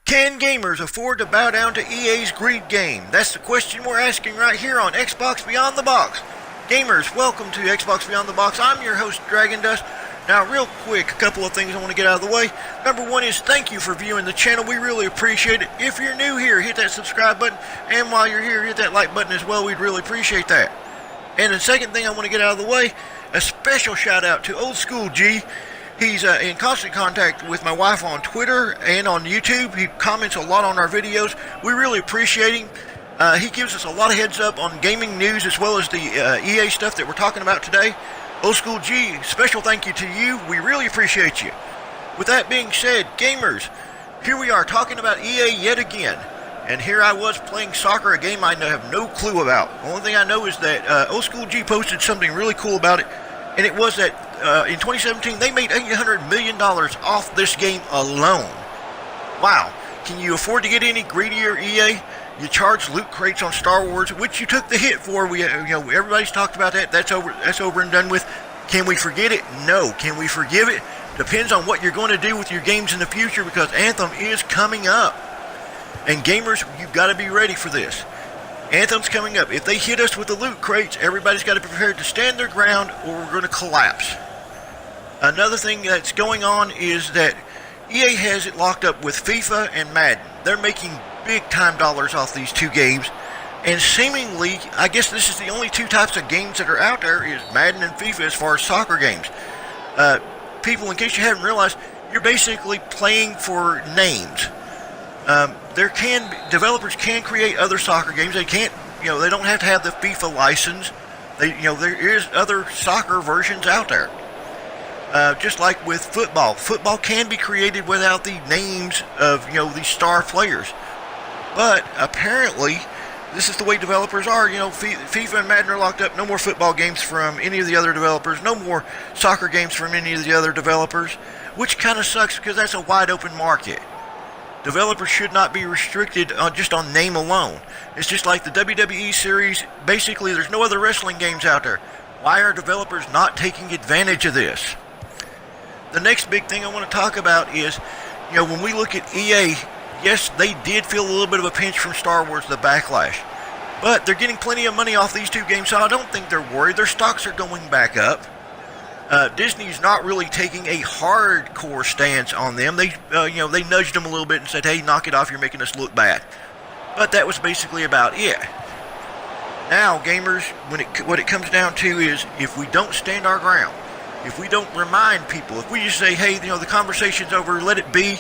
Can gamers afford to bow down to EA's greed game? That's the question we're asking right here on Xbox Beyond the Box. Gamers, welcome to Xbox Beyond the Box. I'm your host, Dragon Dust. Now, real quick, a couple of things I want to get out of the way. Number one is thank you for viewing the channel. We really appreciate it. If you're new here, hit that subscribe button. And while you're here, hit that like button as well. We'd really appreciate that. And the second thing I want to get out of the way, a special shout out to Old School G. He's in constant contact with my wife on Twitter and on YouTube. He comments a lot on our videos. We really appreciate him. He gives us a lot of heads up on gaming news as well as the EA stuff that we're talking about today. Old School G, special thank you to you. We really appreciate you. With that being said, gamers, here we are talking about EA yet again. And here I was playing soccer, a game I have no clue about. The only thing I know is that Old School G posted something really cool about it. And it was that in 2017, they made $800 million off this game alone. Wow. Can you afford to get any greedier, EA? You charge loot crates on Star Wars, which you took the hit for. Everybody's talked about that. That's over and done with. Can we forget it? No. Can we forgive it? Depends on what you're going to do with your games in the future, because Anthem is coming up. And gamers, you've got to be ready for this. Anthem's coming up. If they hit us with the loot crates, everybody's got to be prepared to stand their ground or we're going to collapse. Another thing that's going on is that EA has it locked up with FIFA and Madden. They're making big time dollars off these two games. And seemingly, I guess this is the only two types of games that are out there, is Madden and FIFA as far as soccer games. People, in case you haven't realized, you're basically playing for names. Developers can create other soccer games. They can't, they don't have to have the FIFA license. There is other soccer versions out there. Just like with football. Football can be created without the names of, these star players. But apparently, this is the way developers are. FIFA and Madden are locked up. No more football games from any of the other developers. No more soccer games from any of the other developers. Which kind of sucks, because that's a wide open market. Developers should not be restricted just on name alone. It's just like the WWE series. Basically, there's no other wrestling games out there. Why are developers not taking advantage of this? The next big thing I want to talk about is, when we look at EA, yes, they did feel a little bit of a pinch from Star Wars, the backlash. But they're getting plenty of money off these two games, so I don't think they're worried. Their stocks are going back up. Disney's not really taking a hardcore stance on them. They nudged them a little bit and said, hey, knock it off, you're making us look bad. But that was basically about it. Now, gamers, what it comes down to is, if we don't stand our ground, if we don't remind people, if we just say, hey, the conversation's over, let it be.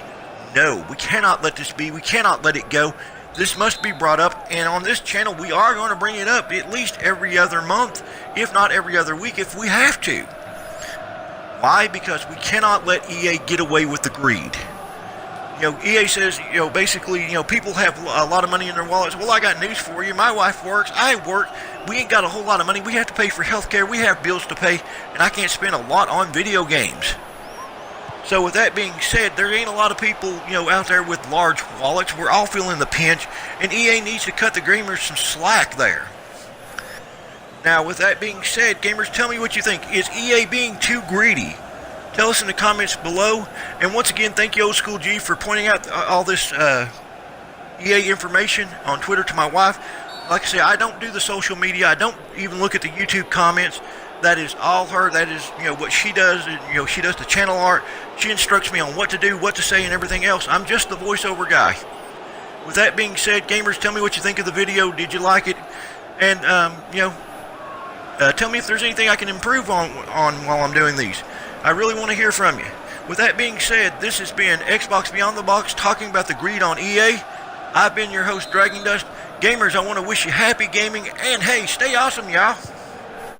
No, we cannot let this be. We cannot let it go. This must be brought up, and on this channel, we are going to bring it up at least every other month, if not every other week, if we have to. Why? Because we cannot let EA get away with the greed. EA says, basically, people have a lot of money in their wallets. Well, I got news for you. My wife works. I work. We ain't got a whole lot of money. We have to pay for health care. We have bills to pay, and I can't spend a lot on video games. So with that being said, there ain't a lot of people, out there with large wallets. We're all feeling the pinch, and EA needs to cut the gamers some slack there. Now, with that being said, gamers, tell me what you think. Is EA being too greedy? Tell us in the comments below. And once again, thank you, Old School G, for pointing out all this EA information on Twitter to my wife. Like I say, I don't do the social media. I don't even look at the YouTube comments. That is all her. That is, what she does. She does the channel art. She instructs me on what to do, what to say, and everything else. I'm just the voiceover guy. With that being said, gamers, tell me what you think of the video. Did you like it? And, tell me if there's anything I can improve on while I'm doing these. I really want to hear from you. With that being said, this has been Xbox Beyond the Box, talking about the greed on EA. I've been your host, Dragon Dust. Gamers, I want to wish you happy gaming, and hey, stay awesome, y'all.